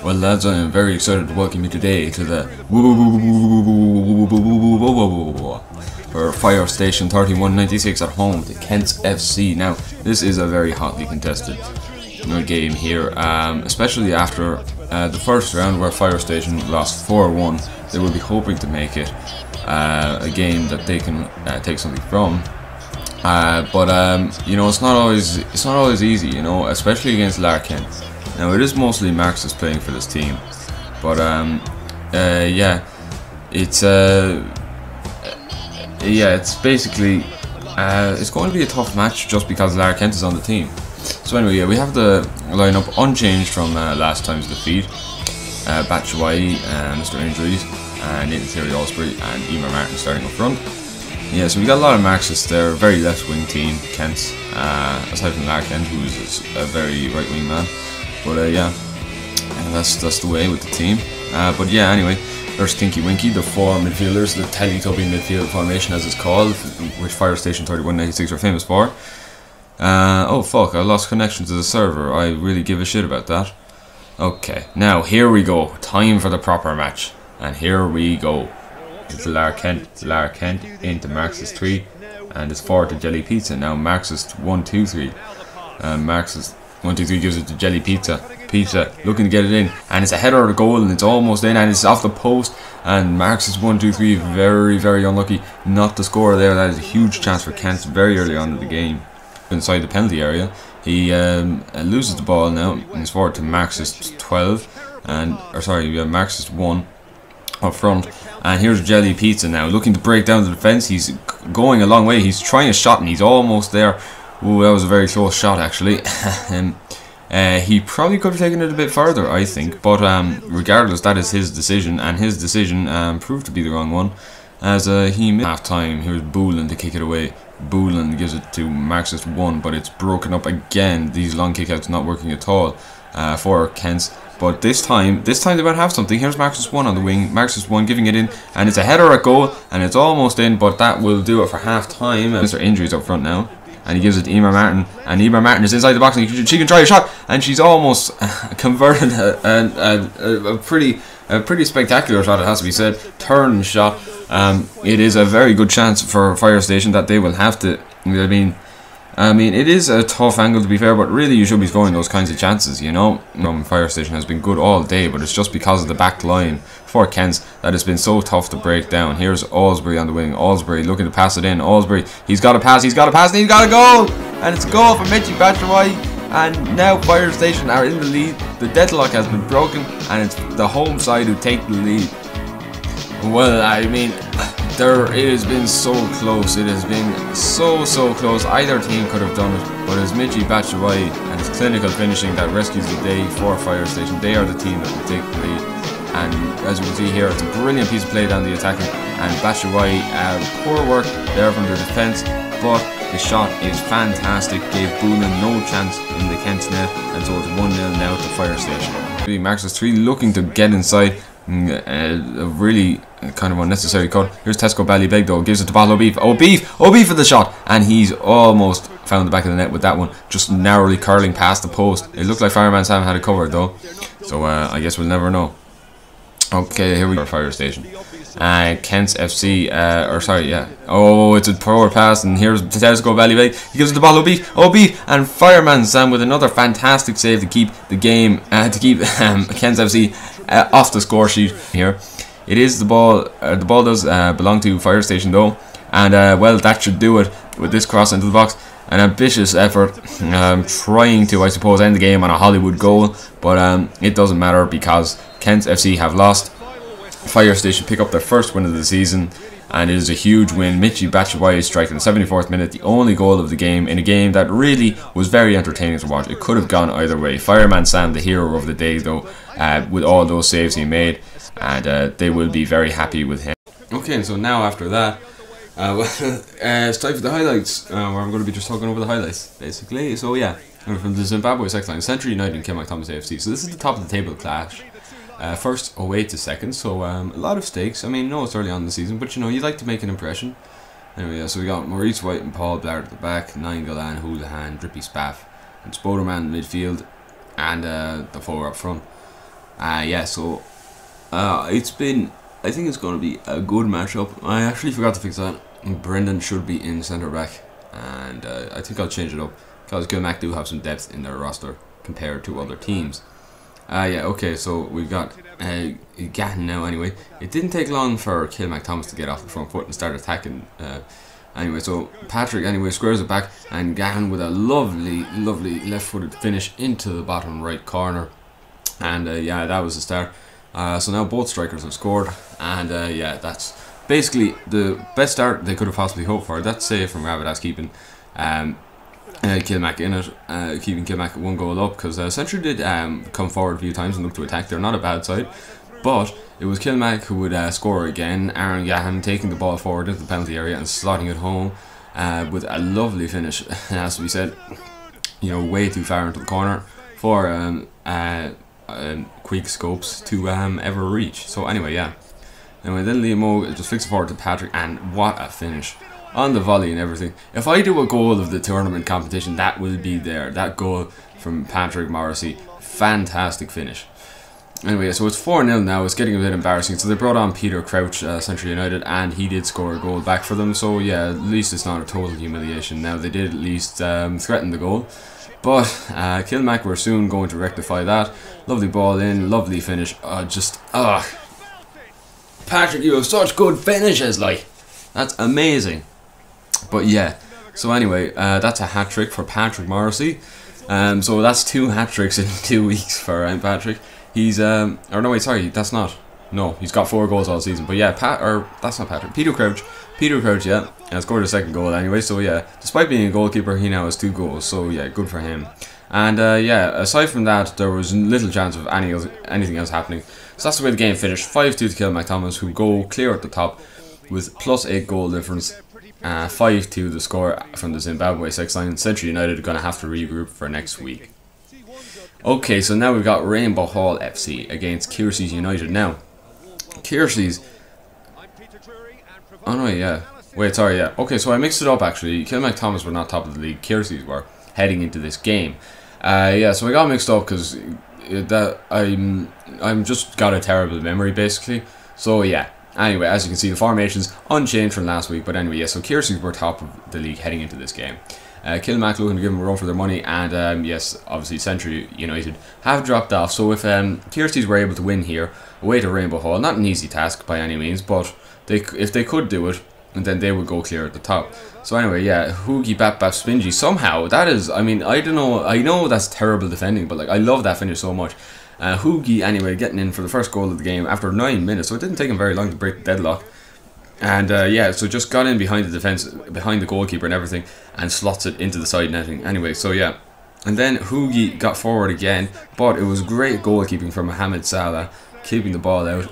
Well lads, I am very excited to welcome you today to the for Fire Station 3196 at home to Kent's FC. Now, this is a very hotly contested game here, especially after the first round where Fire Station lost 4-1. They will be hoping to make it a game that they can take something from. But you know, it's not always easy, you know, especially against Kent. Now it is mostly Max that's playing for this team, but yeah, it's basically it's going to be a tough match just because Kent is on the team. So anyway, yeah, we have the lineup unchanged from last time's defeat. Batshuayi, Mr. Injuries, Nathan Theory, Osprey, and Emer Martin starting up front. Yeah, so we got a lot of Marxists there, very left-wing team, Kent's, aside from Kent, who is a very right-wing man. But yeah, that's the way with the team. But yeah, anyway, there's Tinky Winky, the four midfielders, the Teletubby midfield formation as it's called, which Fire Station 3196 are famous for. Oh fuck, I lost connection to the server. I really give a shit about that. Okay, now here we go. Time for the proper match. And here we go. It's Kent into Marxist 3, and it's forward to Jelly Pizza. Now Marxist 1-2-3. Marxist 1-2-3 gives it to Jelly Pizza. Pizza looking to get it in, and it's a header of the goal, and it's almost in, and it's off the post. And Marxist 1-2-3 very unlucky not to score there. That is a huge chance for Kent very early on in the game. Inside the penalty area, he loses the ball now, and it's forward to Marxist 12, and Marxist 1 up front. And here's Jelly Pizza now, looking to break down the defence. He's going a long way. He's trying a shot, and he's almost there. Ooh, that was a very close shot, actually. He probably could have taken it a bit further, I think. But regardless, that is his decision, and his decision proved to be the wrong one, as he missed half time. Here's Boolin to kick it away. Boolin gives it to Marxist 1, but it's broken up again. These long kickouts not working at all for Kent's. But this time they might have something. Here's Marxist 1 on the wing. Marxist 1 giving it in, and it's a header at goal, and it's almost in, but that will do it for half time. Mr. Injuries up front now, and he gives it to Emer Martin, and Emer Martin is inside the box, and she can try a shot, and she's almost converted a pretty spectacular shot, it has to be said. Turn shot. It is a very good chance for Fire Station that they will have to. I mean, it is a tough angle to be fair, but really you should be scoring those kinds of chances, you know. Fire Station has been good all day, but it's just because of the back line for Kent's that it's been so tough to break down. Here's Osprey on the wing. Osprey looking to pass it in. Osprey, he's got a pass, and he's got a goal! And it's a goal for Mitchie Batshuayi. And now Fire Station are in the lead. The deadlock has been broken, and it's the home side who take the lead. Well, I mean, it has been so close. It has been so close. Either team could have done it, but it's Mitchie Batshuayi and his clinical finishing that rescues the day for Fire Station. They are the team that will take the lead. And as you can see here, it's a brilliant piece of play down the attacking. And Batshuayi, poor work there from the defence, but the shot is fantastic. Gave Boolin no chance in the Kent's net, and so it's 1-0 now to Fire Station. Marxist 3 looking to get inside. A really kind of unnecessary cut. Here's Tesco Ballybeg though, gives it to Bottle O'Beef. O'Beef for the shot, and he's almost found the back of the net with that one, just narrowly curling past the post. It looked like Fireman Sam had it covered though, so I guess we'll never know. Okay, here we go. Fire Station. Kent's FC, oh, it's a forward pass, and here's Tesco Ballybeg. He gives it to Bottle O'Beef, and Fireman Sam with another fantastic save to keep the game, to keep Kent's FC off the score sheet here. It is the ball. The ball does belong to Fire Station though, and well, that should do it with this cross into the box. An ambitious effort, trying to, I suppose, end the game on a Hollywood goal, but it doesn't matter because Kent's FC have lost. Fire Station pick up their first win of the season, and it is a huge win. Mitchie Batshuayi striking in the 74th minute, the only goal of the game, in a game that really was very entertaining to watch. It could have gone either way. Fireman Sam, the hero of the day though, with all those saves he made, and they will be very happy with him. Okay, so now after that, it's time for the highlights, where I'm going to be just talking over the highlights, basically. So yeah, we're from the Zimbabwe sex line, Century United and Kilmac Thomas AFC. So this is the top of the table clash. First away to second, so a lot of stakes. I mean, no, it's early on in the season, but you know, you'd like to make an impression. Anyway, yeah, so we got Maurice White and Paul Blair at the back, Nainggolan, Houlihan, Drippy Spaff, and Spoderman in midfield, and the forward up front. Yeah, so it's been. I think it's going to be a good matchup. I actually forgot to fix that. Brendan should be in centre back, and I think I'll change it up because Kilmac do have some depth in their roster compared to other teams. Yeah, okay, so we've got Gatton now anyway. It didn't take long for Kilmac Thomas to get off the front foot and start attacking. Anyway, so Patrick anyway squares it back, and Gatton with a lovely left-footed finish into the bottom right corner. And yeah, that was the start. So now both strikers have scored, and yeah, that's basically the best start they could have possibly hoped for. That's safe from Rabbit as keeping Kilmac in it, keeping Kilmac 1 goal up, because Century did come forward a few times and look to attack. They're not a bad side, but it was Kilmac who would score again. Aaron Gahan taking the ball forward into the penalty area and slotting it home with a lovely finish. As we said, you know, way too far into the corner for quick scopes to ever reach. So anyway, yeah. Anyway, then Liam just flicks it forward to Patrick, and what a finish on the volley and everything. If I do a goal of the tournament competition, that will be there. That goal from Patrick Morrissey, fantastic finish. Anyway, so it's 4-0 now. It's getting a bit embarrassing. So they brought on Peter Crouch, Central United, and he did score a goal back for them. So yeah, at least it's not a total humiliation. Now they did at least threaten the goal, but Kilmac were soon going to rectify that. Lovely ball in, lovely finish. Patrick, you have such good finishes, like, that's amazing. But yeah, so anyway, that's a hat trick for Patrick Morrissey. So that's 2 hat tricks in 2 weeks for Patrick. He's or no wait, sorry, that's not. No, he's got 4 goals all season. But yeah, that's not Patrick. Peter Crouch, yeah, scored a 2nd goal anyway. So yeah, despite being a goalkeeper, he now has 2 goals. So yeah, good for him. And yeah, aside from that, there was little chance of anything else happening. So that's the way the game finished. 5-2 to Kilmac Thomas, who go clear at the top with +8 goal difference. 5-2 the score from the Zimbabwe 6-line. Central United are going to have to regroup for next week. Okay, so now we've got Rainbow Hall FC against Kiersey's United. Now, Kiersey's... Oh no, yeah. Wait, sorry, yeah. Okay, so I mixed it up actually. Kilmac Thomas were not top of the league. Kiersey's were heading into this game. Yeah, so I got mixed up because I'm just got a terrible memory basically. So yeah. Anyway, as you can see, the formation's unchanged from last week. But anyway, yeah, so Kiersey's were top of the league heading into this game. Kilmac looking to give them a run for their money, and yes, obviously Century United have dropped off. So if Kiersey's were able to win here, away to Rainbow Hall, not an easy task by any means, but if they could do it, then they would go clear at the top. So anyway, yeah, Hoogie Bap Bap Spingy, somehow, that is, I mean, I don't know, I know that's terrible defending, but like, I love that finish so much. Hoogie, anyway, getting in for the first goal of the game after 9 minutes, so it didn't take him very long to break the deadlock. And yeah, so just got in behind the defence, behind the goalkeeper and everything, and slots it into the side netting. Anyway, so yeah. And then Hoogie got forward again, but it was great goalkeeping from Mohamed Salah, keeping the ball out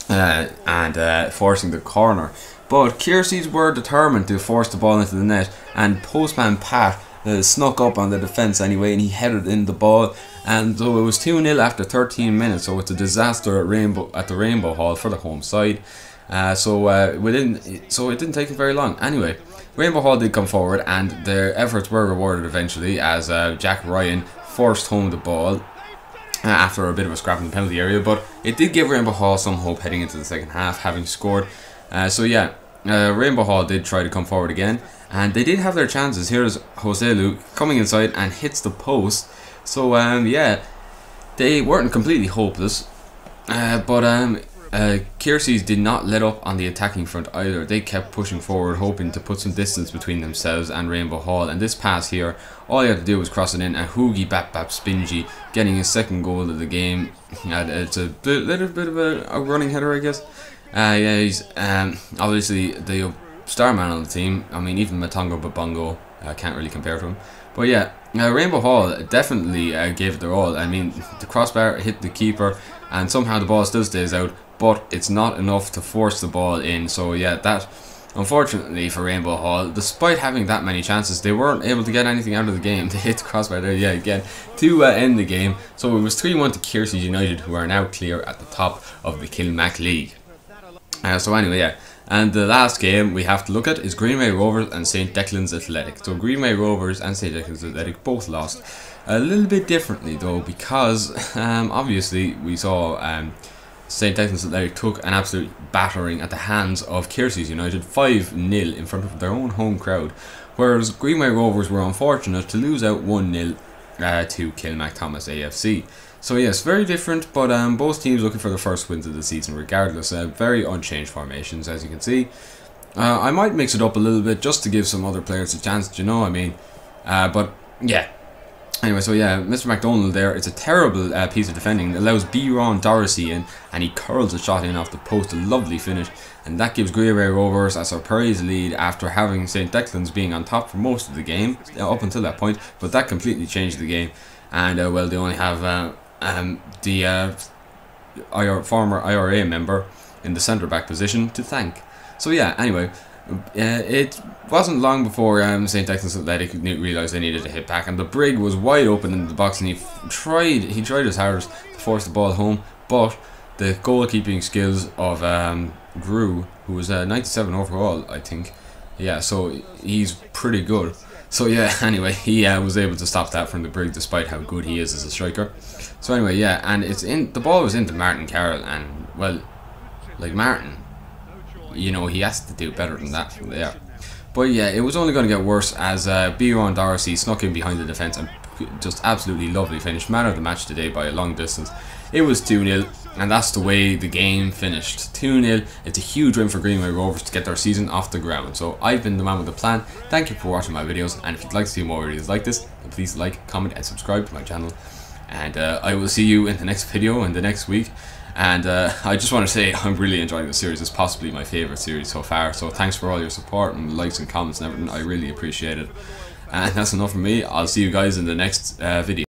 and forcing the corner. But Kiersey's were determined to force the ball into the net, and postman Pat snuck up on the defence anyway, and he headed in the ball. And so it was 2-0 after 13 minutes, so it's a disaster at the Rainbow Hall for the home side. So it didn't take very long. Anyway, Rainbow Hall did come forward, and their efforts were rewarded eventually as Jack Ryan forced home the ball after a bit of a scrap in the penalty area. But it did give Rainbow Hall some hope heading into the second half, having scored. So yeah, Rainbow Hall did try to come forward again, and they did have their chances. Here's Joselu coming inside and hits the post. So yeah, they weren't completely hopeless, but Kiersey's did not let up on the attacking front either. They kept pushing forward, hoping to put some distance between themselves and Rainbow Hall. And this pass here, all you had to do was cross it in, and Hoogie Bap Bap Spingy getting his 2nd goal of the game. It's a little bit of a running header, I guess. Yeah, he's obviously the star man on the team. I mean, even Matongo Babongo can't really compare to him. But yeah, Rainbow Hall definitely gave it their all. I mean, the crossbar hit the keeper, and somehow the ball still stays out, but it's not enough to force the ball in. So yeah, that, unfortunately for Rainbow Hall, despite having that many chances, they weren't able to get anything out of the game. They hit the crossbar there, yeah, again, to end the game. So it was 3-1 to Kiersey United, who are now clear at the top of the Kilmac League. So anyway, yeah, and the last game we have to look at is Greenway Rovers and St. Declan's Athletic. So Greenway Rovers and St. Declan's Athletic both lost. a little bit differently though, because obviously we saw St. Declan's Athletic took an absolute battering at the hands of Kiersey's United, 5-0 in front of their own home crowd, whereas Greenway Rovers were unfortunate to lose out 1-0 to Kilmac Thomas AFC. So yes, very different, but both teams looking for the first wins of the season regardless. Very unchanged formations, as you can see. I might mix it up a little bit just to give some other players a chance, do you know what I mean? But yeah. Anyway, so yeah, Mr. McDonald there, it's a terrible piece of defending. It allows Ron Dorsey in, and he curls a shot in off the post, a lovely finish, and that gives Greenway Rovers a surprise lead after having St. Declan's being on top for most of the game, up until that point, but that completely changed the game, and well, they only have the former IRA member in the centre-back position to thank. So yeah, anyway, it wasn't long before St. Declan's Athletic realised they needed to hit back, and the Brig was wide open in the box, and he tried his hardest to force the ball home, but the goalkeeping skills of Grew, who was 97 overall, I think, yeah, so he's pretty good. So yeah, anyway, he was able to stop that from the Brig despite how good he is as a striker. So anyway, yeah, and the ball was into Martin Carroll, and well, like Martin, you know, he has to do better than that from there. But yeah, it was only going to get worse as Ron Dorsey snuck in behind the defence and just absolutely lovely finish. Man of the match today by a long distance. It was 2-0, and that's the way the game finished. 2-0. It's a huge win for Greenway Rovers to get their season off the ground. So I've been the man with a plan. Thank you for watching my videos, and if you'd like to see more videos like this, then please like, comment and subscribe to my channel. And I will see you in the next video in the next week. And I just want to say I'm really enjoying this series. It's possibly my favourite series so far. So thanks for all your support and likes and comments and everything. I really appreciate it. And that's enough from me. I'll see you guys in the next video.